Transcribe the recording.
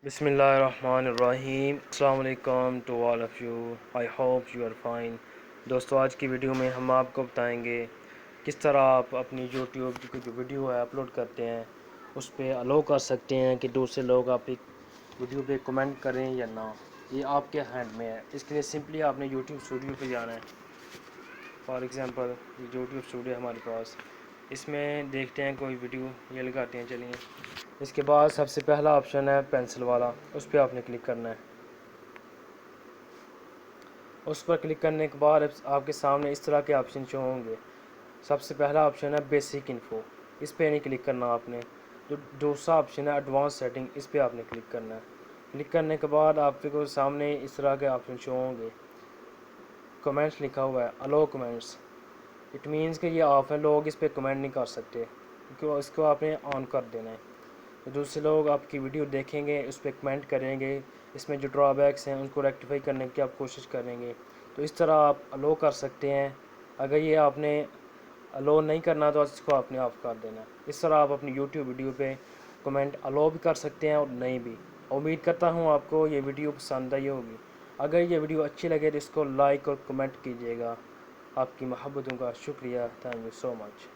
بسم اللہ الرحمن الرحیم. السلام علیکم to all of you. I hope you are fine. دوستو، آج کی ویڈیو میں ہم آپ کو بتائیں گے کس طرح آپ اپنی یوٹیوب کی جو ویڈیو ہے اپلوڈ کرتے ہیں اس پہ الاؤ کر سکتے ہیں کہ دوسرے لوگ آپ کی ویڈیو پہ کمنٹ کریں یا نہ. یہ آپ کے ہینڈ میں ہے. اس کے لیے سمپلی آپ نے یوٹیوب اسٹوڈیو پہ جانا ہے. فار ایگزامپل یوٹیوب اسٹوڈیو ہمارے پاس، اس میں دیکھتے ہیں کوئی ویڈیو، یہ لگاتے ہیں. چلیے، اس کے بعد سب سے پہلا آپشن ہے پینسل والا، اس پہ آپ نے کلک کرنا ہے. اس پر کلک کرنے کے بعد آپ کے سامنے اس طرح کے آپشن شو ہوں گے. سب سے پہلا آپشن ہے بیسک انفو، اس پہ نہیں کلک کرنا آپ نے. جو دوسرا آپشن ہے ایڈوانس سیٹنگ، اس پہ آپ نے کلک کرنا ہے. کلک کرنے کے بعد آپ کے سامنے اس طرح کے آپشن شو ہوں گے. کمنٹس لکھا ہوا ہے، الاؤ کمنٹس. اٹ مینس کہ یہ آف ہے، لوگ اس پہ کمنٹ نہیں کر سکتے کیونکہ اس کو آپ نے آن کر دینا ہے. دوسرے لوگ آپ کی ویڈیو دیکھیں گے، اس پہ کمنٹ کریں گے، اس میں جو ڈرا بیکس ہیں ان کو ریکٹیفائی کرنے کی آپ کوشش کریں گے. تو اس طرح آپ الاؤ کر سکتے ہیں. اگر یہ آپ نے الاؤ نہیں کرنا تو اس کو آپ نے آف کر دینا. اس طرح آپ اپنی یوٹیوب ویڈیو پہ کمنٹ الاؤ بھی کر سکتے ہیں اور نہیں بھی. امید کرتا ہوں آپ کو یہ ویڈیو پسند آئی ہوگی. اگر یہ ویڈیو اچھی لگے تو اس کو لائک اور کمنٹ کیجیے گا. آپ کی محبتوں کا شکریہ. Thank you so much.